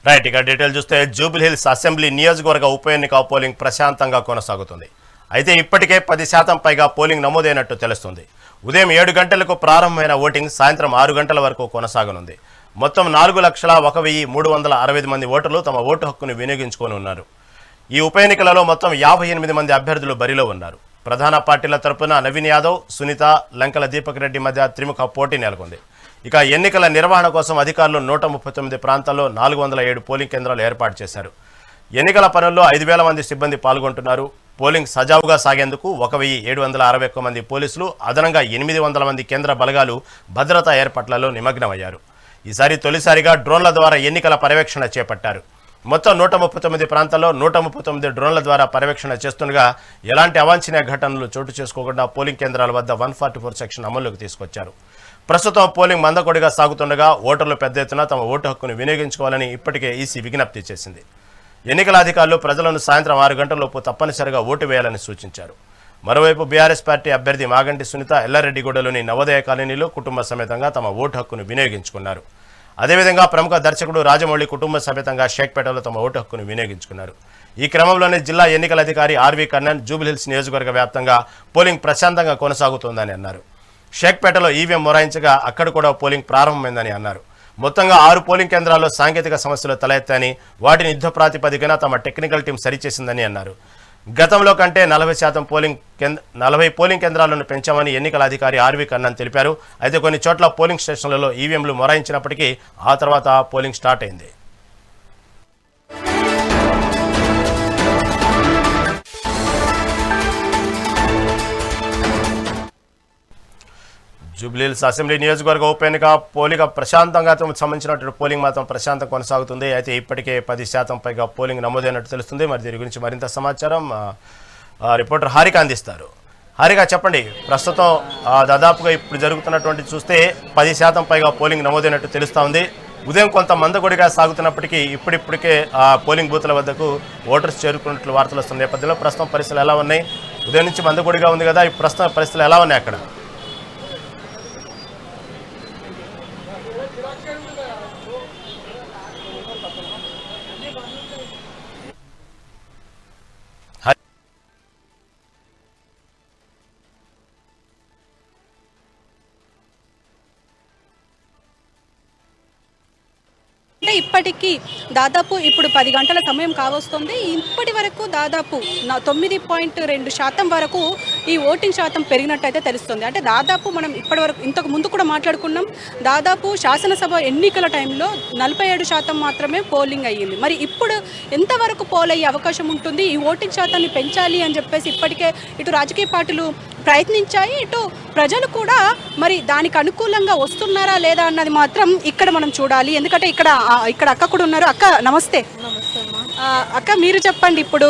Right, ఇక detail చూస్తే Jubilee Hills assembly నియోజకవర్గ ఉప ఎన్నిక పోలింగ్ ప్రశాంతంగా కొనసాగుతుంది. అయితే ఇప్పటికే 10% పైగా పోలింగ్ నమోదైనట్టు తెలుస్తుంది. ఉదయం 7 గంటలకు ప్రారంభమైన ఓటింగ్ సాయంత్రం 6 గంటల వరకు కొనసాగనుంది. మొత్తం 4,01,360 మంది ఓటర్లు తమ ఓటు హక్కును వినియోగించుకొని ఉన్నారు. ఈ ఉప ఎన్నికలలో మొత్తం 58 మంది అభ్యర్థులు బరిలో ఉన్నారు. ప్రధాన పార్టీల తరపున నవీన్ యాదవ్, సునీత, లంకల దీపక్ రెడ్డి మధ్య త్రిముఖ పోటీ నెలకొంది. ఇక ఎన్నికల నిర్వహణ కోసం అధికారులు 139 ప్రాంతాల్లో 407 పోలింగ్ కేంద్రాలు ఏర్పాటు చేశారు. ఎన్నికల పనుల్లో 5,000 మంది సిబ్బంది పాల్గొంటున్నారు. పోలింగ్ సజావుగా సాగేందుకు 1,761 మంది పోలీసులు, అదనంగా 800 మంది కేంద్ర బలగాలు భద్రతా ఏర్పాట్లలో నిమగ్నమయ్యారు. ఈసారి తొలిసారిగా డ్రోన్ల ద్వారా ఎన్నికల పర్యవేక్షణ చేపట్టారు. మొత్తం 139 ప్రాంతాల్లో 139 డ్రోన్ల ద్వారా పర్యవేక్షణ చేస్తుండగా ఎలాంటి అవాంఛనీయ ఘటనలు చోటు చేసుకోకుండా పోలింగ్ కేంద్రాల వద్ద 144 సెక్షన్ అమల్లోకి తీసుకొచ్చారు. ప్రస్తుతం పోలింగ్ మందకొడిగా సాగుతుండగా ఓటర్లు పెద్ద ఎత్తున తమ ఓటు హక్కును వినియోగించుకోవాలని ఇప్పటికే ఈసీ విజ్ఞప్తి చేసింది. ఎన్నికల అధికారులు ప్రజలను సాయంత్రం 6 గంటలలోపు తప్పనిసరిగా ఓటు వేయాలని సూచించారు. మరోవైపు బీఆర్ఎస్ పార్టీ అభ్యర్థి మాగంటి సునీత ఎల్లారెడ్డిగూడలోని నవోదయ కాలనీలో కుటుంబ సమేతంగా తమ ఓటు హక్కును వినియోగించుకున్నారు. అదేవిధంగా ప్రముఖ దర్శకుడు రాజమౌళి కుటుంబ సమేతంగా షేక్పేటలో తమ ఓటు హక్కును వినియోగించుకున్నారు. ఈ క్రమంలోనే జిల్లా ఎన్నికల అధికారి ఆర్వీ కర్ణన్ జూబ్లీహిల్స్ నియోజకవర్గ వ్యాప్తంగా పోలింగ్ ప్రశాంతంగా కొనసాగుతోందని అన్నారు. షేక్పేటలో ఈవీఎం మొరాయించగా అక్కడ కూడా పోలింగ్ ప్రారంభమైందని అన్నారు. మొత్తంగా 6 పోలింగ్ కేంద్రాల్లో సాంకేతిక సమస్యలు తలెత్తాయని, వాటిని యుద్ధ ప్రాతిపదికన తమ టెక్నికల్ టీం సరిచేసిందని అన్నారు. గతంలో కంటే 40 పోలింగ్ కేంద్రాలను పెంచామని ఎన్నికల అధికారి ఆర్వీ కర్ణన్ తెలిపారు. అయితే కొన్ని చోట్ల పోలింగ్ స్టేషన్లలో ఈవీఎంలు మొరాయించినప్పటికీ ఆ తర్వాత పోలింగ్ స్టార్ట్ అయింది. జూబ్లీహిల్స్ అసెంబ్లీ నియోజకవర్గ ఉప ఎన్నిక పోలింగ్ ప్రశాంతంగా సంబంధించినటువంటి పోలింగ్ మాత్రం ప్రశాంతం కొనసాగుతుంది. అయితే ఇప్పటికే 10% పైగా పోలింగ్ నమోదైనట్టు తెలుస్తుంది. మరి దీని గురించి మరింత సమాచారం రిపోర్టర్ హారిక అందిస్తారు. హారిక, చెప్పండి. ప్రస్తుతం దాదాపుగా ఇప్పుడు జరుగుతున్నటువంటి చూస్తే 10% పైగా పోలింగ్ నమోదైనట్టు తెలుస్తూ ఉంది. ఉదయం కొంత మందకొడిగా సాగుతున్నప్పటికీ ఇప్పటికే పోలింగ్ బూత్ల వద్దకు ఓటర్స్ చేరుకున్నట్లు వార్తలు వస్తున్న నేపథ్యంలో ప్రస్తుతం పరిస్థితులు ఎలా ఉన్నాయి? ఉదయం నుంచి మందకొడిగా ఉంది కదా, ఈ ప్రస్తుతం పరిస్థితులు ఎలా ఉన్నాయి అక్కడ? అంటే ఇప్పటికీ దాదాపు ఇప్పుడు 10 గంటల సమయం కావస్తుంది. ఇప్పటి వరకు దాదాపు 9.2% వరకు ఈ ఓటింగ్ శాతం పెరిగినట్టయితే తెలుస్తుంది. అంటే దాదాపు మనం ఇప్పటి వరకు ఇంతకు ముందు కూడా మాట్లాడుకున్నాం, దాదాపు శాసనసభ ఎన్నికల టైంలో 47% మాత్రమే పోలింగ్ అయ్యింది. మరి ఇప్పుడు ఎంతవరకు పోల్ అయ్యే అవకాశం ఉంటుంది? ఈ ఓటింగ్ శాతాన్ని పెంచాలి అని చెప్పేసి ఇప్పటికే ఇటు రాజకీయ పార్టీలు ప్రయత్నించాయి, ఇటు ప్రజలు కూడా మరి దానికి అనుకూలంగా వస్తున్నారా లేదా అన్నది మాత్రం ఇక్కడ మనం చూడాలి. ఎందుకంటే ఇక్కడ అక్క కూడా ఉన్నారు. అక్క నమస్తే. అక్క, మీరు చెప్పండి, ఇప్పుడు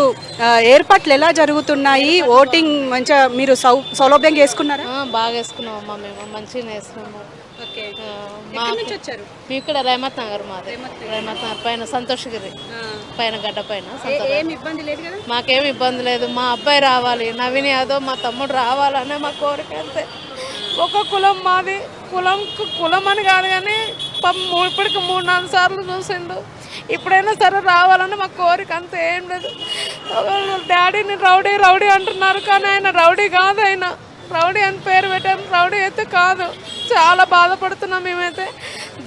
ఏర్పాట్లు ఎలా జరుగుతున్నాయి? ఓటింగ్ మంచిగా మీరు సౌలభ్యంగా వేసుకున్నారా? బాగా వేసుకున్నామమ్మా, మేము మంచిగా వేసుకున్నాము. వచ్చారు మీ ఇక్కడ రేమత్ నగర్, మాది రేమత్ నగర్ పైన సంతోషగిరి పైన గడ్డ పైన. మాకేం ఇబ్బంది లేదు. మా అబ్బాయి రావాలి, నవీన్ యాదవ్ మా తమ్ముడు రావాలనే మా కోరిక. అంతే. ఒక కులం మాది, కులం అని కాదు కానీ ఇప్పటికి 3-4 సార్లు చూసిండు. ఇప్పుడైనా సరే రావాలని మా కోరిక, అంతే, ఏం లేదు. డాడీని రౌడీ అంటున్నారు, కానీ ఆయన రౌడీ కాదు. ఆయన రౌడీ అని పేరు పెట్టాము, రౌడీ అయితే కాదు. చాలా బాధపడుతున్నాం మేమైతే.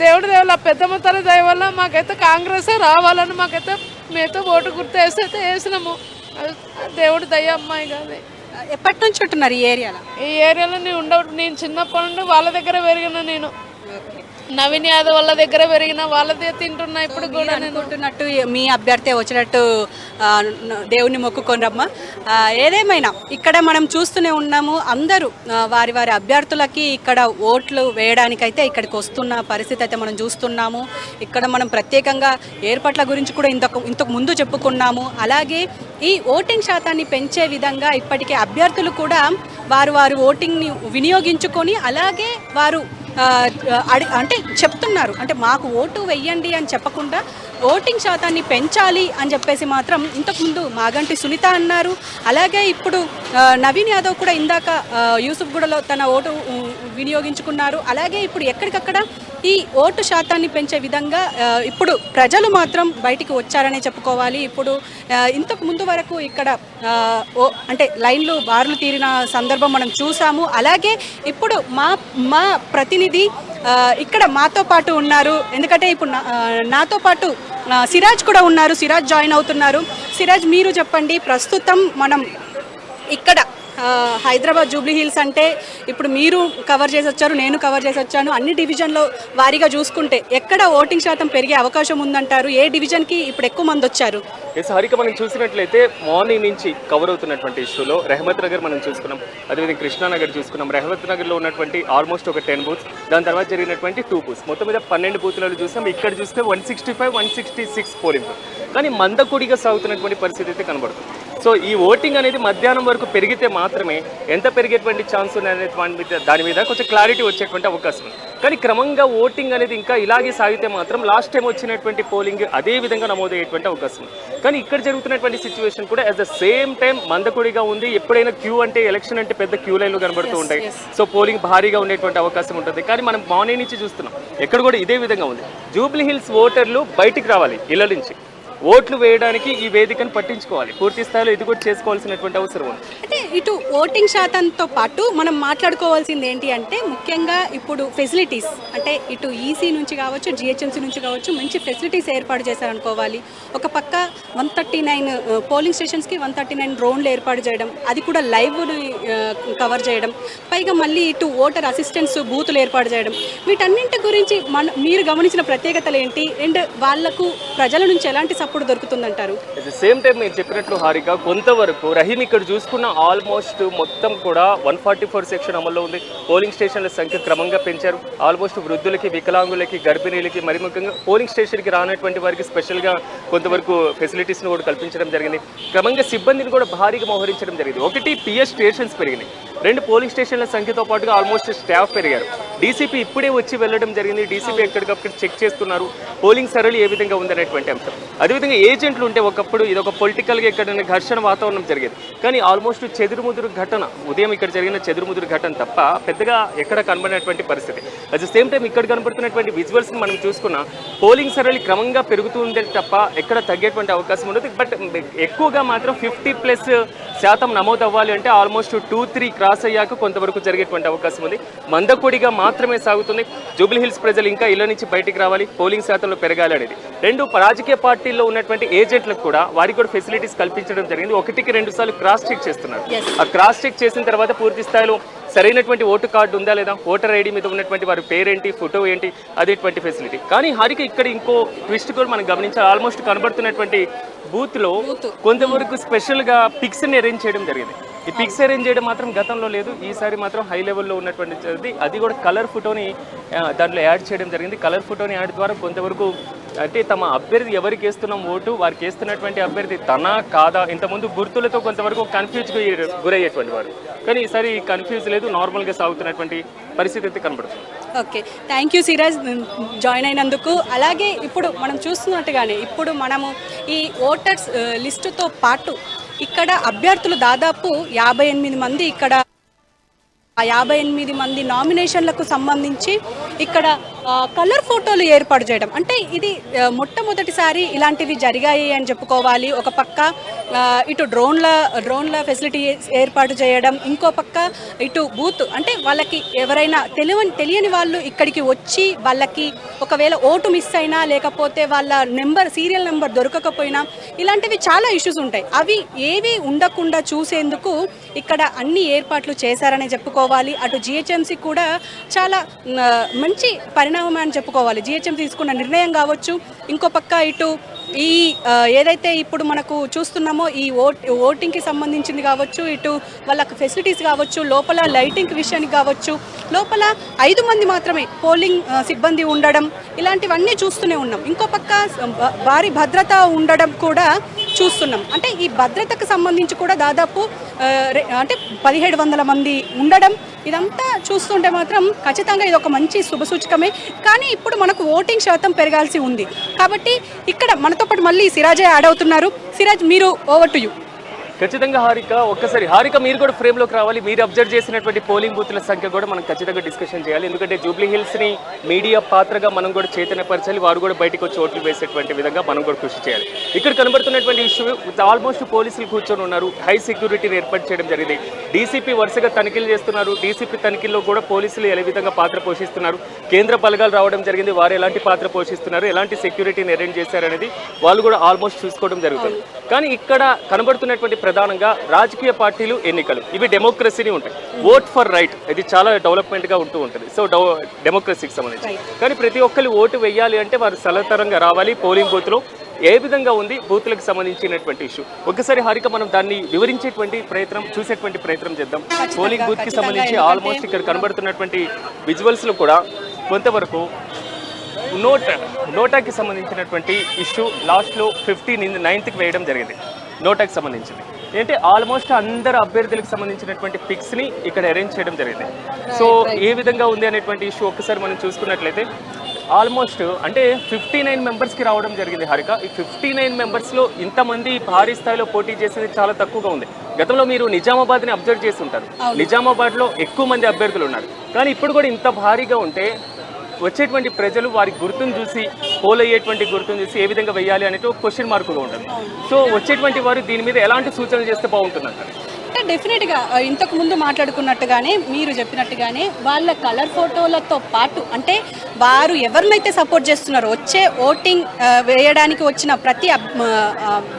దేవుడి పెద్దమ్మ తల్లి దయ వల్ల మాకైతే కాంగ్రెసే రావాలని మేమైతే ఓటు గుర్తు వేస్తే వేసినాము. దేవుడి దయ అమ్మాయి కాదు. ఎప్పటి నుంచి ఉంటున్నారు ఈ ఏరియాలో? నేను చిన్నప్పటి నుండి వాళ్ళ దగ్గర పెరిగిన. నేను నవీన్ యాదవ్ వాళ్ళ దగ్గర పెరిగిన, వాళ్ళదే తింటున్నా. ఇప్పుడు కూడా అనుకుంటున్నట్టు మీ అభ్యర్థి వచ్చినట్టు దేవుని మొక్కుకొని రమ్మా. ఏదేమైనా ఇక్కడ మనం చూస్తూనే ఉన్నాము, అందరూ వారి అభ్యర్థులకి ఇక్కడ ఓట్లు వేయడానికైతే ఇక్కడికి వస్తున్న పరిస్థితి అయితే మనం చూస్తున్నాము. ఇక్కడ మనం ప్రత్యేకంగా ఏర్పాట్ల గురించి కూడా ఇంతకు ముందు చెప్పుకున్నాము. అలాగే ఈ ఓటింగ్ శాతాన్ని పెంచే విధంగా ఇప్పటికే అభ్యర్థులు కూడా వారు ఓటింగ్ని వినియోగించుకొని, అలాగే వారు అంటే చెప్తున్నారు, అంటే మాకు ఓటు వెయ్యండి అని చెప్పకుండా ఓటింగ్ శాతాన్ని పెంచాలి అని చెప్పేసి మాత్రం ఇంతకుముందు మాగంటి సునీత అన్నారు. అలాగే ఇప్పుడు నవీన్ యాదవ్ కూడా ఇందాక యూసుఫ్గూడలో తన ఓటు వినియోగించుకున్నారు. అలాగే ఇప్పుడు ఎక్కడికక్కడ ఈ ఓటు శాతాన్ని పెంచే విధంగా ఇప్పుడు ప్రజలు మాత్రం బయటికి వచ్చారనే చెప్పుకోవాలి. ఇప్పుడు ఇంతకు ముందు వరకు ఇక్కడ అంటే లైన్లు బారులు తీరిన సందర్భం మనం చూసాము. అలాగే ఇప్పుడు మా ప్రతినిధి ఇక్కడ మాతో పాటు ఉన్నారు. ఎందుకంటే ఇప్పుడు నాతో పాటు సిరాజ్ కూడా ఉన్నారు. సిరాజ్ జాయిన్ అవుతున్నారు. సిరాజ్, మీరు చెప్పండి, ప్రస్తుతం మనం ఇక్కడ హైదరాబాద్ జూబ్లీ హిల్స్ అంటే ఇప్పుడు మీరు కవర్ చేసి వచ్చారు, నేను కవర్ చేసి వచ్చాను. అన్ని డివిజన్లో వారీగా చూసుకుంటే ఎక్కడ ఓటింగ్ శాతం పెరిగే అవకాశం ఉందంటారు? ఏ డివిజన్కి ఇప్పుడు ఎక్కువ మంది వచ్చారు? హరిక, మనం చూసినట్లయితే మార్నింగ్ నుంచి కవర్ అవుతున్నటువంటి ఇష్యూలో రెహమత్ నగర్ మనం చూసుకున్నాం, అదేవిధంగా కృష్ణానగర్ చూసుకున్నాం. రెహమత్ నగర్లో ఉన్నటువంటి ఆల్మోస్ట్ ఒక 10 బూత్స్, దాని తర్వాత జరిగినటువంటి 2 బూత్స్, మొత్తం మీద 12 బూత్లలో చూసాం. ఇక్కడ చూస్తే 165, 166 పోలింగ్. కానీ మందకొడిగా సాగుతున్నటువంటి పరిస్థితి అయితే కనబడుతుంది. సో ఈ ఓటింగ్ అనేది మధ్యాహ్నం వరకు పెరిగితే మాత్రమే ఎంత పెరిగేటువంటి ఛాన్స్ ఉన్నటువంటి దాని మీద కొంచెం క్లారిటీ వచ్చేటువంటి అవకాశం ఉంది. కానీ క్రమంగా ఓటింగ్ అనేది ఇంకా ఇలాగే సాగితే మాత్రం లాస్ట్ టైం వచ్చినటువంటి పోలింగ్ అదే విధంగా నమోదయ్యేటువంటి అవకాశం ఉంది. కానీ ఇక్కడ జరుగుతున్నటువంటి సిచ్యువేషన్ కూడా అట్ ద సేమ్ టైం మందకొడిగా ఉంది. ఎప్పుడైనా క్యూ అంటే ఎలక్షన్ అంటే పెద్ద క్యూ లైన్లు కనబడుతూ ఉంటాయి. సో పోలింగ్ భారీగా ఉండేటువంటి అవకాశం ఉంటుంది. కానీ మనం మార్నింగ్ నుంచి చూస్తున్నాం ఎక్కడ కూడా ఇదే విధంగా ఉంది. జూబ్లీ హిల్స్ ఓటర్లు బయటికి రావాలి ఇళ్ల నుంచి, ఓట్లు వేయడానికి ఈ వేదికను పట్టించుకోవాలి. పూర్తి స్థాయిలో ఇది కూడా చేసుకోవాల్సినటువంటి అవసరం ఉంది. అంటే ఇటు ఓటింగ్ శాతంతో పాటు మనం మాట్లాడుకోవాల్సింది ఏంటి అంటే ముఖ్యంగా ఇప్పుడు ఫెసిలిటీస్, అంటే ఇటు ఈసీ నుంచి కావచ్చు, జిహెచ్ఎంసీ నుంచి కావచ్చు, మంచి ఫెసిలిటీస్ ఏర్పాటు చేశారనుకోవాలి. ఒక పక్క 139 పోలింగ్ స్టేషన్స్కి 139 డ్రోన్లు ఏర్పాటు చేయడం, అది కూడా లైవ్ని కవర్ చేయడం, పైగా మళ్ళీ ఇటు ఓటర్ అసిస్టెన్స్ బూతులు ఏర్పాటు చేయడం, వీటన్నింటి గురించి మీరు గమనించిన ప్రత్యేకతలు ఏంటి? అండ్ వాళ్లకు ప్రజల నుంచి ఎలాంటి సపోర్ట్ దొరుకుతుందంటారు? అట్ ద సేమ్ టైం మీరు చెప్పినట్లు హారిక, కొంతవరకు రహీం ఇక్కడ చూసుకున్న ఆల్మోస్ట్ మొత్తం కూడా 144 సెక్షన్ అమల్లో ఉంది. పోలింగ్ స్టేషన్ల సంఖ్య క్రమంగా పెంచారు. ఆల్మోస్ట్ వృద్ధులకి, వికలాంగులకి, గర్భిణీలకి, మరి ముఖ్యంగా పోలింగ్ స్టేషన్కి రానటువంటి వారికి స్పెషల్గా కొంతవరకు ఫెసిలిటీస్ను కూడా కల్పించడం జరిగింది. క్రమంగా సిబ్బందిని కూడా భారీగా మోహరించడం జరిగింది. 1 పిఎస్ స్టేషన్స్ పెరిగినాయి, 2 పోలింగ్ స్టేషన్ల సంఖ్యతో పాటుగా ఆల్మోస్ట్ స్టాఫ్ పెరిగారు. డీసీపీ ఇప్పుడే వచ్చి వెళ్ళడం జరిగింది. డీసీపీ ఎక్కడికప్పుడు చెక్ చేస్తున్నారు పోలింగ్ సరళి ఏ విధంగా ఉందనేటువంటి అంశం. అదేవిధంగా ఏజెంట్లు ఉంటే ఒకప్పుడు ఇది ఒక పొలిటికల్గా ఇక్కడ ఘర్షణ వాతావరణం జరిగేది. కానీ ఆల్మోస్ట్ చెదురుముదురు ఘటన, ఉదయం ఇక్కడ జరిగిన చెదురుముదురు ఘటన తప్ప పెద్దగా ఎక్కడ కనబడినటువంటి పరిస్థితి. అట్ ద సేమ్ టైం ఇక్కడ కనబడుతున్నటువంటి విజువల్స్ని మనం చూసుకున్న పోలింగ్ సరళి క్రమంగా పెరుగుతుందే తప్ప ఎక్కడ తగ్గేటువంటి అవకాశం ఉండదు. బట్ ఎక్కువగా మాత్రం 50+ నమోదు అవ్వాలి అంటే ఆల్మోస్ట్ 2-3 క్రాస్ అయ్యాక కొంతవరకు జరిగేటువంటి అవకాశం ఉంది. మందకొడిగా మాత్రమే సాగుతుంది. జూబ్లీ హిల్స్ ప్రజలు ఇంకా ఇళ్ల నుంచి బయటికి రావాలి, పోలింగ్ శాతంలో పెరగాలి అనేది. 2 రాజకీయ పార్టీల్లో ఉన్నటువంటి ఏజెంట్లకు కూడా వారికి కూడా ఫెసిలిటీస్ కల్పించడం జరిగింది. 1-2 సార్లు క్రాస్ చెక్ చేస్తున్నారు. ఆ క్రాస్ చెక్ చేసిన తర్వాత పూర్తి స్థాయిలో సరైనటువంటి ఓటు కార్డు ఉందా లేదా, ఓటర్ ఐడి మీద ఉన్నటువంటి వారి పేరేంటి, ఫోటో ఏంటి, అదేటువంటి ఫెసిలిటీ. కానీ హారిక ఇక్కడ ఇంకో ట్విస్ట్ కూడా మనం గమనించాలి. ఆల్మోస్ట్ కనబడుతున్నటువంటి బూత్లో కొంతవరకు స్పెషల్గా పిక్స్ని అరేంజ్ చేయడం జరిగింది. ఈ పిక్స్ అరేంజ్ చేయడం మాత్రం గతంలో లేదు. ఈసారి మాత్రం హై లెవెల్లో ఉన్నటువంటి అది కూడా కలర్ ఫోటోని దాంట్లో యాడ్ చేయడం జరిగింది. కలర్ ఫోటోని యాడ్ ద్వారా కొంతవరకు అంటే తమ అభ్యర్థి ఎవరికి వేస్తున్నాం ఓటు, వారికి వేస్తున్నటువంటి అభ్యర్థి తనా కాదా, ఇంతకుముందు గుర్తులతో కొంతవరకు కన్ఫ్యూజ్గా గురయ్యేటువంటి వారు. కానీ ఈసారి కన్ఫ్యూజ్ లేదు, నార్మల్గా సాగుతున్నటువంటి పరిస్థితి అయితే కనబడుతుంది. Okay, thank you Siraj join అయినందుకు. అలాగే ఇప్పుడు మనం చూస్తున్నట్టుగానే ఇప్పుడు మనము ఈ ఓటర్స్ లిస్టుతో పాటు ఇక్కడ అభ్యర్థులు దాదాపు 58 మంది, ఇక్కడ ఆ 58 మంది నామినేషన్లకు సంబంధించి ఇక్కడ కలర్ ఫోటోలు ఏర్పాటు చేయడం, అంటే ఇది మొట్టమొదటిసారి ఇలాంటివి జరిగాయి అని చెప్పుకోవాలి. ఒక పక్క ఇటు డ్రోన్ల ఫెసిలిటీ ఏర్పాటు చేయడం, ఇంకో పక్క ఇటు బూత్, అంటే వాళ్ళకి ఎవరైనా తెలియని వాళ్ళు ఇక్కడికి వచ్చి వాళ్ళకి ఒకవేళ ఓటు మిస్ అయినా లేకపోతే వాళ్ళ సీరియల్ నెంబర్ దొరకకపోయినా ఇలాంటివి చాలా ఇష్యూస్ ఉంటాయి. అవి ఏవి ఉండకుండా చూసేందుకు ఇక్కడ అన్ని ఏర్పాట్లు చేశారని చెప్పుకోవాలి. అటు జిహెచ్ఎంసీ కూడా చాలా మంచి పరిణామం అని చెప్పుకోవాలి. జిహెచ్ఎంసీ తీసుకున్న నిర్ణయం కావచ్చు, ఇంకో పక్క ఇటు ఈ ఏదైతే ఇప్పుడు మనకు చూస్తున్నామో ఈ ఓటింగ్కి సంబంధించింది కావచ్చు, ఇటు వాళ్ళకి ఫెసిలిటీస్ కావచ్చు, లోపల లైటింగ్ విషయానికి కావచ్చు, లోపల 5 మంది మాత్రమే పోలింగ్ సిబ్బంది ఉండడం, ఇలాంటివన్నీ చూస్తూనే ఉన్నాం. ఇంకో పక్క భారీ భద్రత ఉండడం కూడా చూస్తున్నాం. అంటే ఈ భద్రతకు సంబంధించి కూడా దాదాపు అంటే 1700 మంది ఉండడం, ఇదంతా చూస్తుంటే మాత్రం ఖచ్చితంగా ఇది ఒక మంచి శుభసూచకమే. కానీ ఇప్పుడు మనకు ఓటింగ్ శాతం పెరగాల్సి ఉంది కాబట్టి ఇక్కడ మనతో పాటు మళ్ళీ సిరాజే యాడ్ అవుతున్నారు. సిరాజ్, మీరు ఓవర్ టు యూ. ఖచ్చితంగా హారిక, ఒక్కసారి హారిక మీరు కూడా ఫ్రేమ్లోకి రావాలి. మీరు అబ్జర్వ్ చేసినటువంటి పోలింగ్ బూత్ల సంఖ్య కూడా మనం ఖచ్చితంగా డిస్కషన్ చేయాలి. ఎందుకంటే జూబ్లీ హిల్స్ని మీడియా పాత్రగా మనం కూడా చైతన్యపరచాలి. వారు కూడా బయటకు వచ్చి ఓట్లు వేసేటువంటి విధంగా మనం కూడా కృషి చేయాలి. ఇక్కడ కనబడుతున్నటువంటి ఇష్యూ ఆల్మోస్ట్ పోలీసులు కూర్చొని ఉన్నారు. హై సెక్యూరిటీని ఏర్పాటు చేయడం జరిగింది. డీసీపీ వరుసగా తనిఖీలు చేస్తున్నారు. డీసీపీ తనిఖీల్లో కూడా పోలీసులు ఏ విధంగా పాత్ర పోషిస్తున్నారు, కేంద్ర బలగాలు రావడం జరిగింది, వారు ఎలాంటి పాత్ర పోషిస్తున్నారు, ఎలాంటి సెక్యూరిటీని అరేంజ్ చేశారనేది వాళ్ళు కూడా ఆల్మోస్ట్ చూసుకోవడం జరుగుతుంది. కానీ ఇక్కడ కనబడుతున్నటువంటి ప్రధానంగా రాజకీయ పార్టీలు, ఎన్నికలు ఇవి డెమోక్రసీని ఉంటాయి. ఓట్ ఫర్ రైట్ ఇది చాలా డెవలప్మెంట్గా ఉంటూ ఉంటుంది. సో డెమోక్రసీకి సంబంధించి కానీ ప్రతి ఒక్కరు ఓటు వేయాలి అంటే వారు సలతరంగా రావాలి. పోలింగ్ బూత్లో ఏ విధంగా ఉంది బూత్లకు సంబంధించినటువంటి ఇష్యూ ఒక్కసారి హారిక మనం దాన్ని వివరించేటువంటి ప్రయత్నం, చూసేటువంటి ప్రయత్నం చేద్దాం. పోలింగ్ బూత్ కి సంబంధించి ఆల్మోస్ట్ ఇక్కడ కనబడుతున్నటువంటి విజువల్స్ లో కూడా కొంతవరకు నోటాకి సంబంధించినటువంటి ఇష్యూ లాస్ట్లో 9th వేయడం జరిగింది. నోటాకి సంబంధించింది ఏంటి ఆల్మోస్ట్ అందరు అభ్యర్థులకు సంబంధించినటువంటి పిక్స్ని ఇక్కడ అరేంజ్ చేయడం జరిగింది. సో ఏ విధంగా ఉంది అనేటువంటి ఇష్యూ ఒక్కసారి మనం చూసుకున్నట్లయితే ఆల్మోస్ట్ అంటే 59 మెంబర్స్కి రావడం జరిగింది హారిక. ఈ 59 మెంబర్స్లో ఇంతమంది భారీ స్థాయిలో పోటీ చేసేది చాలా తక్కువగా ఉంది. గతంలో మీరు నిజామాబాద్ని అబ్జర్వ్ చేసి ఉంటారు. నిజామాబాద్లో ఎక్కువ మంది అభ్యర్థులు ఉన్నారు. కానీ ఇప్పుడు కూడా ఇంత భారీగా ఉంటే వచ్చేటువంటి ప్రజలు వారి గుర్తును చూసి, పోల్ అయ్యేటువంటి గుర్తును చూసి ఏ విధంగా వెయ్యాలి అనేది ఒక క్వశ్చన్ మార్కుగా ఉంటుంది. సో వచ్చేటువంటి వారు దీని మీద ఎలాంటి సూచనలు చేస్తే బాగుంటుందంటారు? అంటే డెఫినెట్గా ఇంతకు ముందు మాట్లాడుకున్నట్టుగానే మీరు చెప్పినట్టుగానే వాళ్ళ కలర్ ఫోటోలతో పాటు అంటే వారు ఎవరినైతే సపోర్ట్ చేస్తున్నారో వచ్చే ఓటింగ్ వేయడానికి వచ్చిన ప్రతి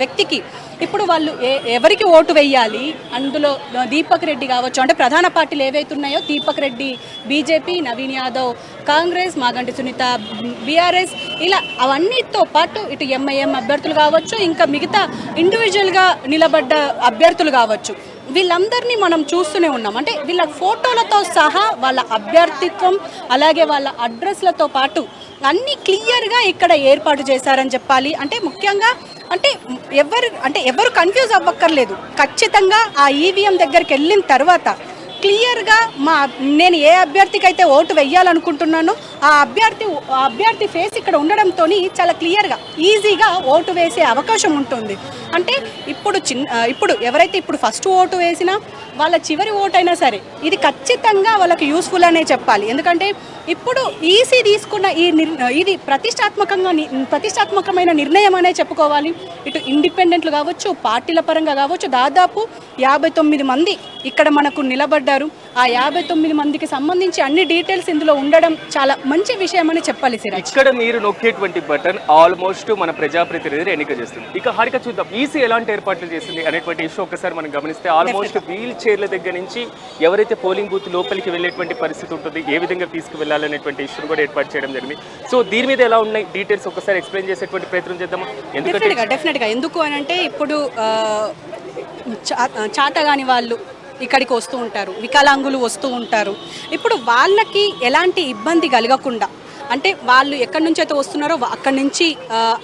వ్యక్తికి ఇప్పుడు వాళ్ళు ఎవరికి ఓటు వేయాలి, అందులో దీపక్ రెడ్డి కావచ్చు, అంటే ప్రధాన పార్టీలు ఏవైతే ఉన్నాయో దీపక్ రెడ్డి బీజేపీ, నవీన్ యాదవ్ కాంగ్రెస్, మాగంటి సునీత బీఆర్ఎస్, ఇలా అవన్నీతో పాటు ఇటు ఎంఐఎం అభ్యర్థులు కావచ్చు, ఇంకా మిగతా ఇండివిజువల్గా నిలబడ్డ అభ్యర్థులు కావచ్చు, వీళ్ళందరినీ మనం చూస్తూనే ఉన్నాం. అంటే వీళ్ళ ఫోటోలతో సహా వాళ్ళ అభ్యర్థిత్వం అలాగే వాళ్ళ అడ్రస్లతో పాటు అన్నీ క్లియర్గా ఇక్కడ ఏర్పాటు చేశారని చెప్పాలి. అంటే ముఖ్యంగా అంటే ఎవరు కన్ఫ్యూజ్ అవ్వక్కర్లేదు. ఖచ్చితంగా ఆ ఈవీఎం దగ్గరికి వెళ్ళిన తర్వాత క్లియర్గా నేను ఏ అభ్యర్థికి అయితే ఓటు వేయాలనుకుంటున్నానో ఆ అభ్యర్థి ఫేస్ ఇక్కడ ఉండడంతో చాలా క్లియర్గా ఈజీగా ఓటు వేసే అవకాశం ఉంటుంది. అంటే ఇప్పుడు ఎవరైతే ఇప్పుడు ఫస్ట్ ఓటు వేసినా వాళ్ళ చివరి ఓటు అయినా సరే ఇది ఖచ్చితంగా వాళ్ళకి యూస్ఫుల్ అనే చెప్పాలి. ఎందుకంటే ఇప్పుడు ఈసీ తీసుకున్న ఇది ప్రతిష్టాత్మకమైన నిర్ణయం అనే చెప్పుకోవాలి. ఇటు ఇండిపెండెంట్లు కావచ్చు, పార్టీల పరంగా కావచ్చు, దాదాపు 59 మంది ఇక్కడ మనకు నిలబడ్డారు. ఆ 59 మందికి సంబంధించి అన్ని డీటెయిల్స్ ఇందులో ఉండడం చాలా మంచి విషయం అని చెప్పాలి. సిరాజ్, ఇక్కడ మీరు నొక్కేటువంటి బటన్ ఆల్మోస్ట్ మన ప్రజాప్రతినిధి ఎన్నిక చేస్తుంది. ఇక హారిక చూద్దాం ఈసీ ఎలాంటి ఏర్పాట్లు చేసింది అనేటువంటి ఇష్యూ ఒకసారి మనం గమనిస్తే ఆల్మోస్ట్ వీల్ చైర్ల దగ్గర నుంచి ఎవరైతే పోలింగ్ బూత్ లోపలికి వెళ్ళేటువంటి పరిస్థితి ఉంటుంది, ఏ విధంగా తీసుకువెళ్ళాలనేటువంటి ఇష్యూను కూడా ఏర్పాటు చేయడం జరిగింది. సో దీని మీద ఎలా ఉన్నాయి డీటెయిల్స్ ఒకసారి ఎక్స్ప్లెయిన్ చేసేటువంటి ప్రయత్నం చేద్దామా? డెఫినెట్గా ఎందుకు అని అంటే ఇప్పుడు చాతగాని వాళ్ళు ఇక్కడికి వస్తూ ఉంటారు, వికలాంగులు వస్తూ ఉంటారు. ఇప్పుడు వాళ్ళకి ఎలాంటి ఇబ్బంది కలగకుండా అంటే వాళ్ళు ఎక్కడి నుంచి అయితే వస్తున్నారో అక్కడి నుంచి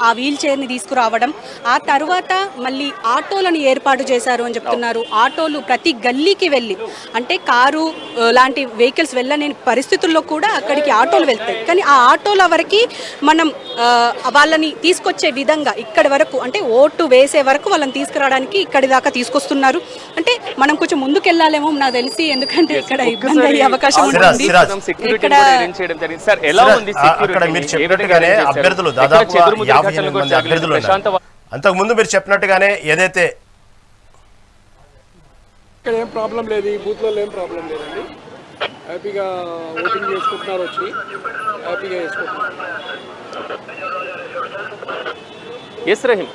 ఆ వీల్ చైర్ని తీసుకురావడం, ఆ తర్వాత మళ్ళీ ఆటోలను ఏర్పాటు చేశారు అని చెప్తున్నారు. ఆటోలు ప్రతి గల్లీకి వెళ్ళి అంటే కారు లాంటి వెహికల్స్ వెళ్ళని పరిస్థితుల్లో కూడా అక్కడికి ఆటోలు వెళ్తాయి. కానీ ఆ ఆటోల వరకు మనం వాళ్ళని తీసుకొచ్చే విధంగా ఇక్కడి వరకు అంటే ఓటు వేసే వరకు వాళ్ళని తీసుకురావడానికి ఇక్కడి దాకా తీసుకొస్తున్నారు. అంటే మనం కొంచెం ముందుకు వెళ్ళాలేమో నాకు తెలిసి, ఎందుకంటే ఇక్కడ ఇబ్బంది అయ్యే అవకాశం ఉంటుంది. అక్కడ మీరు చెప్పినట్టుగానే అభ్యర్థులు దాదాపు 58 మంది అభ్యర్థులు ఉన్నారు. అంతకు ముందు మీరు చెప్పినట్టుగానే ఏదైతే ఇక్కడ ఏం ప్రాబ్లం లేదు, ఈ బూత్లో ఏం ప్రాబ్లం లేదండి. హ్యాపీగా ఓటింగ్ చేసుకుంటున్నారు, వచ్చి హ్యాపీగా చేసుకుంటున్నారు. ఎస్ రహీం,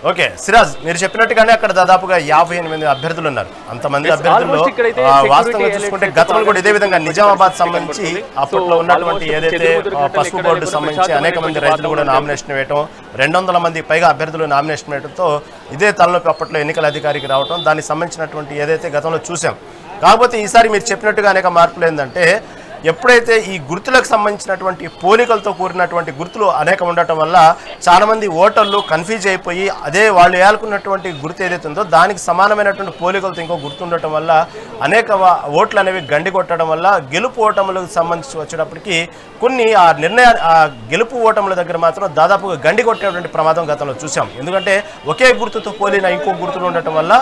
ఓకే సిరాజ్, మీరు చెప్పినట్టుగానే అక్కడ దాదాపుగా 58 అభ్యర్థులు ఉన్నారు. అంతమంది అభ్యర్థుల్లో వాస్తవంగా చూసుకుంటే గతంలో కూడా ఇదే విధంగా నిజామాబాద్ సంబంధించి అప్పట్లో ఉన్నటువంటి ఏదైతే పసుపు బోర్డు సంబంధించి అనేక మంది రైతులు కూడా నామినేషన్ వేయటం, 200 మందికి పైగా అభ్యర్థులు నామినేషన్ వేయడంతో ఇదే తలనొప్పి అప్పట్లో ఎన్నికల అధికారికి రావటం, దానికి సంబంధించినటువంటి ఏదైతే గతంలో చూసాం. కాకపోతే ఈసారి మీరు చెప్పినట్టుగా అనేక మార్పులు ఏంటంటే ఎప్పుడైతే ఈ గుర్తులకు సంబంధించినటువంటి పోలికలతో కూడినటువంటి గుర్తులు అనేక ఉండటం వల్ల చాలామంది ఓటర్లు కన్ఫ్యూజ్ అయిపోయి అదే వాళ్ళు వేయాలనుకున్నటువంటి గుర్తు ఏదైతే ఉందో దానికి సమానమైనటువంటి పోలికలతో ఇంకో గుర్తు ఉండటం వల్ల అనేక ఓట్లు అనేవి గండి కొట్టడం వల్ల గెలుపు ఓటములకు సంబంధించి వచ్చేటప్పటికి కొన్ని ఆ గెలుపు ఓటముల దగ్గర మాత్రం దాదాపుగా గండి కొట్టేటువంటి ప్రమాదం గతంలో చూసాం. ఎందుకంటే ఒకే గుర్తుతో పోలిన ఇంకో గుర్తులు ఉండటం వల్ల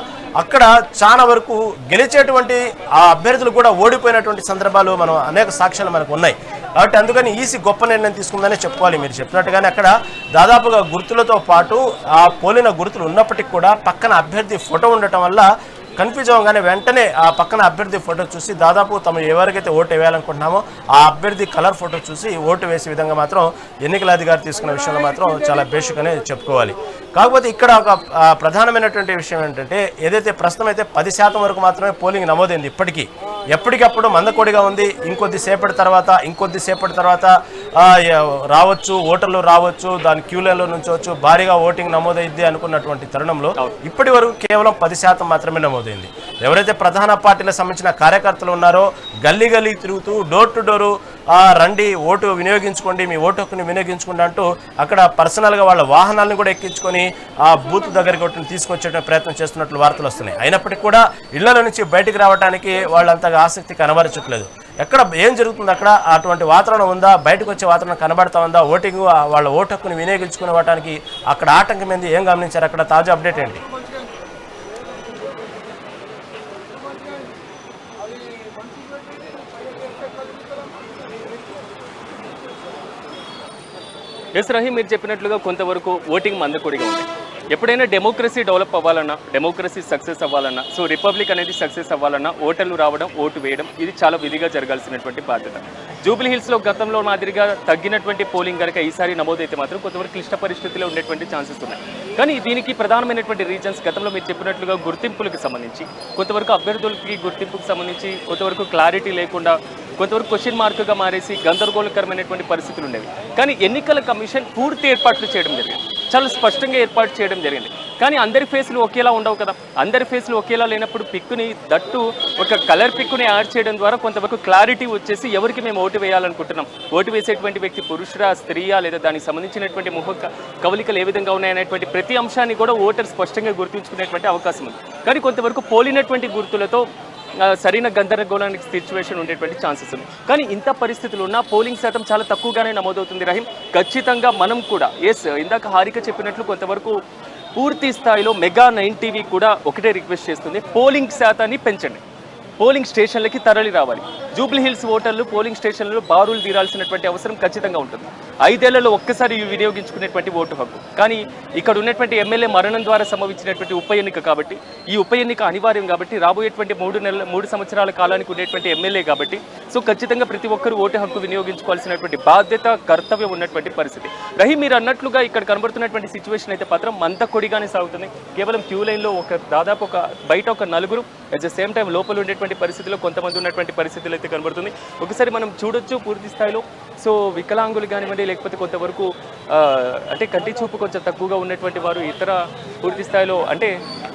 అక్కడ చాలా వరకు గెలిచేటువంటి ఆ అభ్యర్థులు కూడా ఓడిపోయినటువంటి సందర్భాలు మనం అనేక సాక్ష్యాలు మనకు ఉన్నాయి. కాబట్టి అందుకని ఈసీ గొప్ప నిర్ణయం తీసుకుందనే చెప్పుకోవాలి. మీరు చెప్పినట్టుగానే అక్కడ దాదాపుగా గుర్తులతో పాటు ఆ పోలిన గుర్తులు ఉన్నప్పటికీ కూడా పక్కన అభ్యర్థి ఫోటో ఉండటం వల్ల కన్ఫ్యూజ్ అవ్వగానే వెంటనే ఆ పక్కన అభ్యర్థి ఫోటో చూసి దాదాపు తమ ఎవరికైతే ఓటు వేయాలనుకుంటున్నామో ఆ అభ్యర్థి కలర్ ఫోటో చూసి ఓటు వేసే విధంగా మాత్రం ఎన్నికల అధికారి తీసుకున్న విషయంలో మాత్రం చాలా బేసిక్ అనే చెప్పుకోవాలి. కాకపోతే ఇక్కడ ఒక ప్రధానమైనటువంటి విషయం ఏంటంటే ఏదైతే ప్రస్తుతం అయితే 10% వరకు మాత్రమే పోలింగ్ నమోదైంది. ఎప్పటికప్పుడు మందకొడిగా ఉంది. ఇంకొద్ది సేపటి తర్వాత రావచ్చు, ఓటర్లు రావచ్చు, దాని క్యూ లైన్లో నుంచోవచ్చు, భారీగా ఓటింగ్ నమోదైద్ది అనుకున్నటువంటి తరుణంలో ఇప్పటి వరకు కేవలం 10% మాత్రమే నమోదైంది. ఎవరైతే ప్రధాన పార్టీలకు సంబంధించిన కార్యకర్తలు ఉన్నారో గల్లీ తిరుగుతూ డోర్ టు డోరు రండి ఓటు వినియోగించుకోండి, మీ ఓటు హక్కుని వినియోగించుకోండి అంటూ అక్కడ పర్సనల్గా వాళ్ళ వాహనాలను కూడా ఎక్కించుకొని ఆ బూత్ దగ్గరికి తీసుకొచ్చే ప్రయత్నం చేస్తున్నట్లు వార్తలు వస్తున్నాయి. అయినప్పటికీ కూడా ఇళ్ల నుంచి బయటికి రావడానికి వాళ్ళంతగా ఆసక్తి కనబరచట్లేదు. ఎక్కడ ఏం జరుగుతుంది, అక్కడ అటువంటి వాతావరణం ఉందా, బయటకు వచ్చే వాతావరణం కనబడతా ఉందా, ఓటింగ్ వాళ్ళ ఓటు హక్కుని వినియోగించుకునేవాటానికి అక్కడ ఆటంకం ఏంది, ఏం గమనించారు? అక్కడ తాజా అప్డేట్ ఏంటి? ఎస్ రహీం, మీరు చెప్పినట్లుగా కొంతవరకు ఓటింగ్ మందకొడిగా ఉంది. ఎప్పుడైనా డెమోక్రసీ డెవలప్ అవ్వాలన్నా, డెమోక్రసీ సక్సెస్ అవ్వాలన్నా, సో రిపబ్లిక్ అనేది సక్సెస్ అవ్వాలన్నా ఓటర్లు రావడం, ఓటు వేయడం ఇది చాలా విధిగా జరగాల్సినటువంటి బాధ్యత. జూబ్లీ హిల్స్లో గతంలో మాదిరిగా తగ్గినటువంటి పోలింగ్ కనుక ఈసారి నమోదైతే మాత్రం కొంతవరకు క్లిష్ట పరిస్థితిలో ఉండేటువంటి ఛాన్సెస్ ఉన్నాయి. కానీ దీనికి ప్రధానమైనటువంటి రీజన్స్ గతంలో మీరు చెప్పినట్లుగా గుర్తింపులకు సంబంధించి, కొంతవరకు అభ్యర్థులకి గుర్తింపుకు సంబంధించి కొంతవరకు క్లారిటీ లేకుండా, కొంతవరకు క్వశ్చన్ మార్కుగా మారేసి గందరగోళకరమైనటువంటి పరిస్థితులు ఉండేవి. కానీ ఎన్నికల కమిషన్ పూర్తి ఏర్పాట్లు చేయడం జరిగింది, చాలా స్పష్టంగా ఏర్పాటు చేయడం జరిగింది. కానీ అందరి ఫేస్లు ఒకేలా ఉండవు కదా. అందరి ఫేస్లు ఒకేలా లేనప్పుడు పిక్కుని దట్టు ఒక కలర్ పిక్కుని యాడ్ చేయడం ద్వారా కొంతవరకు క్లారిటీ వచ్చేసి ఎవరికి మేము ఓటు వేయాలనుకుంటున్నాం, ఓటు వేసేటువంటి వ్యక్తి పురుషురా, స్త్రీయా, లేదా దానికి సంబంధించినటువంటి ముఖ కవలికలు ఏ విధంగా ఉన్నాయనేటువంటి ప్రతి అంశాన్ని కూడా ఓటర్ స్పష్టంగా గుర్తుంచుకునేటువంటి అవకాశం ఉంది. కానీ కొంతవరకు పోలినటువంటి గుర్తులతో సరైన గందరగోళానికి సిచ్యువేషన్ ఉండేటువంటి ఛాన్సెస్ ఉంది. కానీ ఇంత పరిస్థితులు ఉన్నా పోలింగ్ శాతం చాలా తక్కువగానే నమోదవుతుంది రహీం. ఖచ్చితంగా మనం కూడా ఇందాక హారిక చెప్పినట్లు కొంతవరకు పూర్తి స్థాయిలో మెగా 9 టీవీ కూడా ఒకటే రిక్వెస్ట్ చేస్తుంది, పోలింగ్ శాతాన్ని పెంచండి, పోలింగ్ స్టేషన్లకి తరలి రావాలి. జూబ్లీ హిల్స్ ఓటర్లు పోలింగ్ స్టేషన్లలో బారులు తీరాల్సినటువంటి అవసరం ఖచ్చితంగా ఉంటుంది. 5 ఏళ్లలో ఒక్కసారి వినియోగించుకునేటువంటి ఓటు హక్కు. కానీ ఇక్కడ ఉన్నటువంటి ఎమ్మెల్యే మరణం ద్వారా సంభవించినటువంటి ఉప ఎన్నిక కాబట్టి, ఈ ఉప ఎన్నిక అనివార్యం కాబట్టి, రాబోయేటువంటి 3 సంవత్సరాల కాలానికి ఉండేటువంటి ఎమ్మెల్యే కాబట్టి, సో ఖచ్చితంగా ప్రతి ఒక్కరు ఓటు హక్కు వినియోగించుకోవాల్సినటువంటి బాధ్యత, కర్తవ్యం ఉన్నటువంటి పరిస్థితి. రహీం, మీరు అన్నట్లుగా ఇక్కడ కనబడుతున్నటువంటి సిచ్యువేషన్ అయితే మాత్రం మందకొడిగానే సాగుతుంది. కేవలం క్యూ లైన్లో దాదాపు బయట ఒక 4, అట్ ద సేమ్ టైం లోపల ఉండేటువంటి పరిస్థితిలో కొంతమంది ఉన్నటువంటి పరిస్థితులు అయితే కనబడుతుంది. ఒకసారి మనం చూడొచ్చు పూర్తి స్థాయిలో. సో వికలాంగులు కానివ్వండి, లేకపోతే కొంతవరకు అంటే కంటి చూపు కొంచెం తక్కువగా ఉన్నటువంటి వారు, ఇతర పూర్తి స్థాయిలో అంటే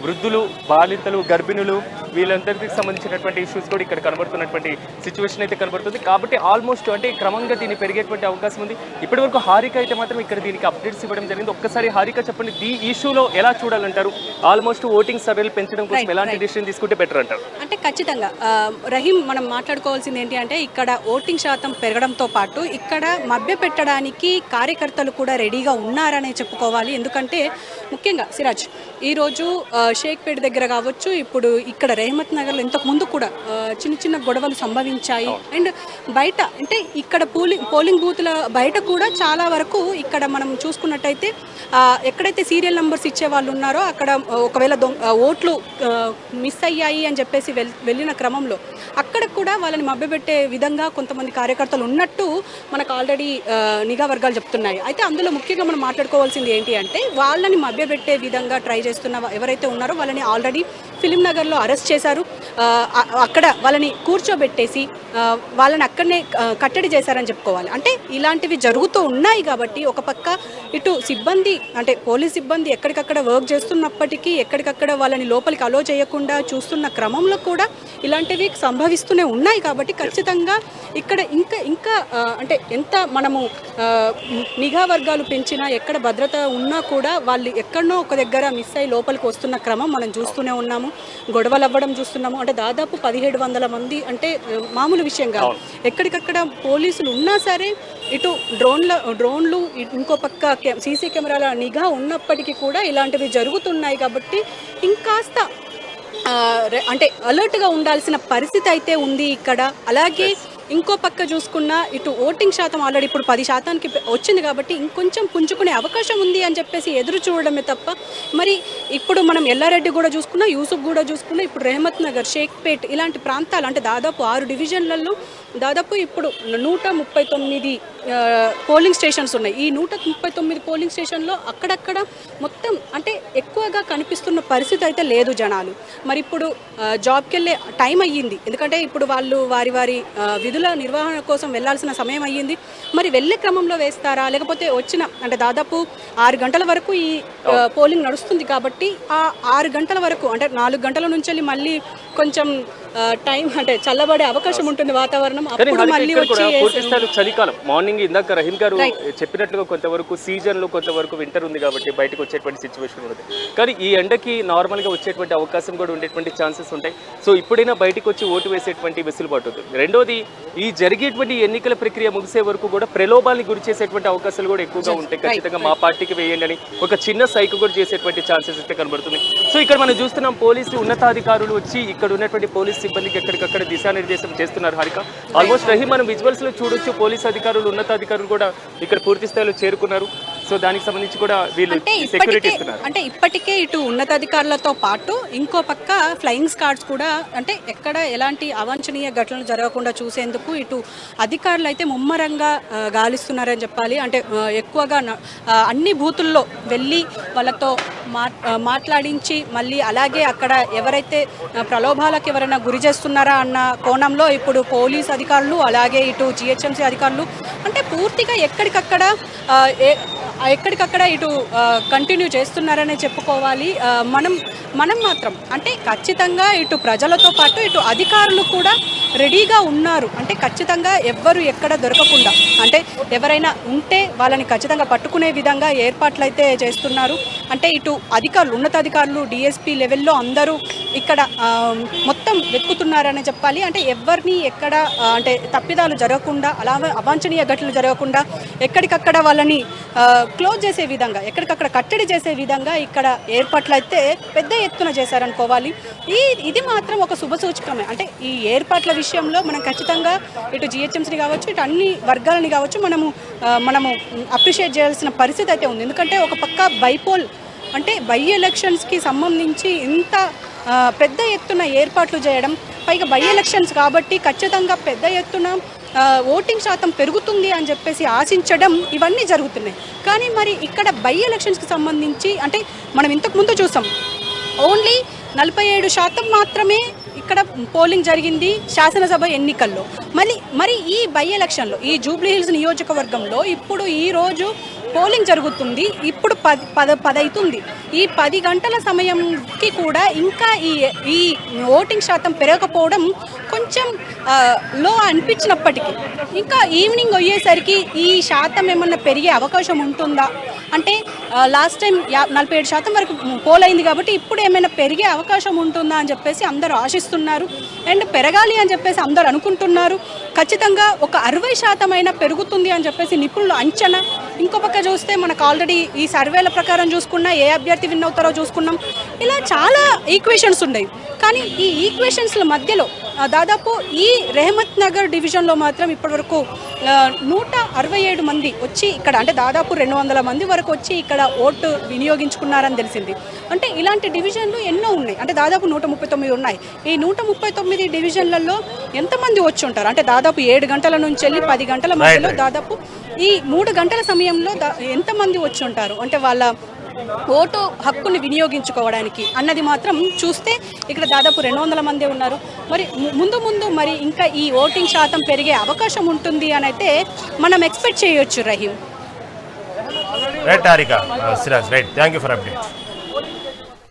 వృద్ధులు, బాలింతలు, గర్భిణులు, వీళ్ళందరికీ సంబంధించినటువంటి ఇష్యూస్ కూడా ఇక్కడ కనబడుతున్నటువంటి సిచ్యువేషన్ అయితే కనబడుతుంది. కాబట్టి ఆల్మోస్ట్ అంటే క్రమంగా దీన్ని పెరిగేటువంటి అవకాశం ఉంది. ఇప్పటివరకు హారిక అయితే మాత్రం ఇక్కడ దీనికి అప్డేట్స్ ఇవ్వడం జరిగింది. ఒక్కసారి హారిక చెప్పండి, ఈ ఇష్యూలో ఎలా చూడాలంటారు? ఆల్మోస్ట్ ఓటింగ్ సర్వేలు పెంచడం కోసం ఎలాంటి డిసిషన్ తీసుకుంటే బెటర్ అంటారు? అంటే ఖచ్చితంగా రహీం, మనం మాట్లాడుకోవాల్సింది ఏంటి అంటే ఇక్కడ ఓటింగ్ శాతం పెరగడంతో పాటు ఇక్కడ మభ్య పెట్టడానికి కార్యకర్తలు కూడా రెడీగా ఉన్నారనే చెప్పుకోవాలి. ఎందుకంటే ముఖ్యంగా సిరాజ్ ఈరోజు షేక్పేట దగ్గర కావచ్చు, ఇప్పుడు ఇక్కడ రెహమత్ నగర్లో ఇంతకు ముందు కూడా చిన్న గొడవలు సంభవించాయి. అండ్ బయట అంటే ఇక్కడ పోలింగ్ బూత్ల బయట కూడా చాలా వరకు ఇక్కడ మనం చూసుకున్నట్టయితే ఎక్కడైతే సీరియల్ నెంబర్స్ ఇచ్చే వాళ్ళు ఉన్నారో అక్కడ ఒకవేళ ఓట్లు మిస్ అయ్యాయి అని చెప్పేసి వెళ్ళిన క్రమంలో అక్కడ కూడా వాళ్ళని మభ్యపెట్టే విధంగా కొంతమంది కార్యకర్తలు ఉన్నట్టు మనకు ఆల్రెడీ నిఘా వర్గాలు చెప్తున్నాయి. అయితే అందులో ముఖ్యంగా మనం మాట్లాడుకోవాల్సింది ఏంటి అంటే వాళ్ళని మభ్యపెట్టే విధంగా ట్రై చేస్తున్న ఎవరైతే ఉన్నారో వాళ్ళని ఆల్రెడీ ఫిలిం నగర్లో అరెస్ట్ చేశారు. అక్కడ వాళ్ళని కూర్చోబెట్టేసి వాళ్ళని అక్కడనే కట్టడి చేశారని చెప్పుకోవాలి. అంటే ఇలాంటివి జరుగుతూ ఉన్నాయి కాబట్టి ఒక పక్క ఇటు సిబ్బంది అంటే పోలీస్ సిబ్బంది ఎక్కడికక్కడ వర్క్ చేస్తున్నప్పటికీ ఎక్కడికక్కడ వాళ్ళని లోపలికి అలో చేయకుండా చూస్తున్న క్రమంలో కూడా ఇలాంటివి సంభవిస్తూనే ఉన్నాయి. కాబట్టి ఖచ్చితంగా ఇక్కడ ఇంకా అంటే ఎంత మనము నిఘా వర్గాలు పెంచినా ఎక్కడ భద్రత ఉన్నా కూడా వాళ్ళు ఎక్కడనో ఒక దగ్గర మిస్ అయ్యి లోపలికి వస్తున్న క్రమం మనం చూస్తూనే ఉన్నాము. గొడవలు అవ్వడం చూస్తున్నాము. అంటే దాదాపు 1700 మంది అంటే మామూలు విషయం కాదు. ఎక్కడికక్కడ పోలీసులు ఉన్నా సరే ఇటు డ్రోన్లు ఇంకో పక్క సీసీ కెమెరాల నిఘా ఉన్నప్పటికీ కూడా ఇలాంటివి జరుగుతున్నాయి. కాబట్టి ఇంకాస్త అంటే అలర్ట్గా ఉండాల్సిన పరిస్థితి అయితే ఉంది ఇక్కడ. అలాగే ఇంకో పక్క చూసుకున్న ఇటు ఓటింగ్ శాతం ఆల్రెడీ ఇప్పుడు 10% వచ్చింది కాబట్టి ఇంకొంచెం పుంజుకునే అవకాశం ఉంది అని చెప్పేసి ఎదురు చూడడమే తప్ప మరి ఇప్పుడు మనం ఎల్లారెడ్డి కూడా చూసుకున్నా, యూసుఫ్ కూడా చూసుకున్నా, ఇప్పుడు రెహమత్ నగర్, షేక్పేట్ ఇలాంటి ప్రాంతాలు అంటే దాదాపు 6 డివిజన్లలో దాదాపు ఇప్పుడు 139 పోలింగ్ స్టేషన్స్ ఉన్నాయి. ఈ 139 పోలింగ్ స్టేషన్లో అక్కడక్కడ మొత్తం అంటే ఎక్కువగా కనిపిస్తున్న పరిస్థితి అయితే లేదు జనాలు. మరి ఇప్పుడు జాబ్కి వెళ్ళే టైం అయ్యింది, ఎందుకంటే ఇప్పుడు వాళ్ళు వారి విధుల నిర్వహణ కోసం వెళ్లాల్సిన సమయం అయ్యింది. మరి వెళ్ళే క్రమంలో వేస్తారా లేకపోతే వచ్చిన అంటే దాదాపు 6 గంటల వరకు ఈ పోలింగ్ నడుస్తుంది కాబట్టి ఆ 6 గంటల వరకు అంటే 4 గంటల నుంచి మళ్ళీ కొంచెం టైం అంటే చల్లబడే అవకాశం ఉంటుంది వాతావరణం. అప్పుడు మళ్ళీ వచ్చి చలికాలం మార్నింగ్ ఇందాక రహీం గారు చెప్పినట్లుగా కొంతవరకు సీజన్లో కొంతవరకు వింటర్ ఉంది కాబట్టి బయటకు వచ్చేటువంటి సిచ్యువేషన్ ఉంటుంది. కానీ ఈ ఎండకి నార్మల్గా వచ్చేటువంటి అవకాశం కూడా ఉండేటువంటి ఛాన్సెస్ ఉంటాయి. సో ఇప్పుడైనా బయటకు వచ్చి ఓటు వేసేటువంటి వెసులుబాటు ఉంటుంది. రెండోది ఈ జరిగేటువంటి ఎన్నికల ప్రక్రియ ముగిసే వరకు కూడా ప్రలోభాన్ని గురి చేసేటువంటి అవకాశాలు కూడా ఎక్కువగా ఉంటాయి. ఖచ్చితంగా మా పార్టీకి వేయండి అని ఒక చిన్న సైక్ కూడా చేసేటువంటి ఛాన్సెస్ అయితే కనబడుతుంది. సో ఇక్కడ మనం చూస్తున్నాం పోలీసు ఉన్నతాధికారులు వచ్చి ఇక్కడ ఉన్నటువంటి పోలీస్ సిబ్బందికి ఎక్కడికక్కడ దిశానిర్దేశం చేస్తున్నారు. హారిక ఆల్మోస్ట్ రహీం మనం విజువల్స్ లో చూడొచ్చు పోలీస్ అధికారులు ఉన్నతాధికారులు కూడా ఇక్కడ పూర్తి స్థాయిలో చేరుకున్నారు. సో దానికి సంబంధించి కూడా వీళ్ళు సెక్యూరిటీ ఇస్తున్నారు. అంటే ఇప్పటికే ఇటు ఉన్నతాధికారులతో పాటు ఇంకో పక్క ఫ్లయింగ్ స్క్వాడ్స్ కూడా అంటే ఎక్కడ ఎలాంటి అవాంఛనీయ ఘటనలు జరగకుండా చూసేందుకు ఇటు అధికారులు అయితే ముమ్మరంగా గాలిస్తున్నారని చెప్పాలి. అంటే ఎక్కువగా అన్ని బూతుల్లో వెళ్ళి వాళ్ళతో మాట్లాడించి మళ్ళీ అలాగే అక్కడ ఎవరైతే ప్రలోభాలకు ఎవరైనా గురి చేస్తున్నారా అన్న కోణంలో ఇప్పుడు పోలీస్ అధికారులు అలాగే ఇటు జిహెచ్ఎంసీ అధికారులు అంటే పూర్తిగా ఎక్కడికక్కడ ఇటు కంటిన్యూ చేస్తున్నారనే చెప్పుకోవాలి. మనం మాత్రం అంటే ఖచ్చితంగా ఇటు ప్రజలతో పాటు ఇటు అధికారులు కూడా రెడీగా ఉన్నారు. అంటే ఖచ్చితంగా ఎవ్వరు ఎక్కడ దొరకకుండా అంటే ఎవరైనా ఉంటే వాళ్ళని ఖచ్చితంగా పట్టుకునే విధంగా ఏర్పాట్లు అయితే చేస్తున్నారు. అంటే ఇటు అధికారులు ఉన్నతాధికారులు డిఎస్పీ లెవెల్లో అందరూ ఇక్కడ మొత్తం వెతుకుతున్నారని చెప్పాలి. అంటే ఎవరిని ఎక్కడ అంటే తప్పిదాలు జరగకుండా అలా అవాంఛనీయ ఘటనలు జరగకుండా ఎక్కడికక్కడ వాళ్ళని క్లోజ్ చేసే విధంగా ఎక్కడికక్కడ కట్టడి చేసే విధంగా ఇక్కడ ఏర్పాట్లు అయితే పెద్ద ఎత్తున చేశారనుకోవాలి. ఇది మాత్రం ఒక శుభసూచకమే. అంటే ఈ ఏర్పాట్ల విషయంలో మనం ఖచ్చితంగా ఇటు జిహెచ్ఎంసీని కావచ్చు ఇటు అన్ని వర్గాలని కావచ్చు మనము అప్రిషియేట్ చేయాల్సిన పరిస్థితి అయితే ఉంది. ఎందుకంటే ఒక పక్క బైపోల్ అంటే బై ఎలక్షన్స్కి సంబంధించి ఇంత పెద్ద ఎత్తున ఏర్పాట్లు చేయడం, పైగా బై ఎలక్షన్స్ కాబట్టి ఖచ్చితంగా పెద్ద ఎత్తున ఓటింగ్ శాతం పెరుగుతుంది అని చెప్పేసి ఆశించడం ఇవన్నీ జరుగుతున్నాయి. కానీ మరి ఇక్కడ బై ఎలక్షన్స్కి సంబంధించి అంటే మనం ఇంతకుముందు చూసాం ఓన్లీ 47% మాత్రమే ఇక్కడ పోలింగ్ జరిగింది శాసనసభ ఎన్నికల్లో. మరి ఈ బై ఎలక్షన్లో ఈ జూబ్లీ హిల్స్ నియోజకవర్గంలో ఇప్పుడు ఈరోజు పోలింగ్ జరుగుతుంది. ఇప్పుడు 10 అవుతుంది. ఈ 10 గంటల సమయంకి కూడా ఇంకా ఈ ఓటింగ్ శాతం పెరగకపోవడం కొంచెం లో అనిపించినప్పటికీ ఇంకా ఈవినింగ్ అయ్యేసరికి ఈ శాతం ఏమన్నా పెరిగే అవకాశం ఉంటుందా అంటే లాస్ట్ టైం 47% వరకు పోల్ అయింది కాబట్టి ఇప్పుడు ఏమైనా పెరిగే అవకాశం ఉంటుందా అని చెప్పేసి అందరూ ఆశిస్తున్నారు. అండ్ పెరగాలి అని చెప్పేసి అందరూ అనుకుంటున్నారు. ఖచ్చితంగా ఒక 60% అయినా పెరుగుతుంది అని చెప్పేసి నిపుణులు అంచనా. ఇంకో పక్క చూస్తే మనకు ఆల్రెడీ ఈ సర్వేల ప్రకారం చూసుకున్నా ఏ అభ్యర్థి విన్ అవుతారో చూసుకున్నాం. ఇలా చాలా ఈక్వేషన్స్ ఉన్నాయి. కానీ ఈ ఈక్వేషన్స్ల మధ్యలో దాదాపు ఈ రెహమత్ నగర్ డివిజన్లో మాత్రం ఇప్పటివరకు 167 మంది వచ్చి ఇక్కడ అంటే దాదాపు 200 మంది వరకు వచ్చి ఇక్కడ ఓటు వినియోగించుకున్నారని తెలిసింది. అంటే ఇలాంటి డివిజన్లు ఎన్నో ఉన్నాయి. అంటే దాదాపు 139 ఉన్నాయి. ఈ 139 డివిజన్లలో ఎంతమంది వచ్చి ఉంటారు అంటే దాదాపు 7 గంటల నుంచి వెళ్ళి 10 గంటల మధ్యలో దాదాపు ఈ 3 గంటల సమయంలో ఎంతమంది వచ్చి ఉంటారు అంటే వాళ్ళ ఓటు హక్కుని వినియోగించుకోవడానికి అన్నది మాత్రం చూస్తే ఇక్కడ దాదాపు 200 మందే ఉన్నారు. మరి ముందు మరి ఇంకా ఈ ఓటింగ్ శాతం పెరిగే అవకాశం ఉంటుంది అని అయితే మనం ఎక్స్పెక్ట్ చేయొచ్చు. Rahim. Right Harika, Siraj right, thank you for update.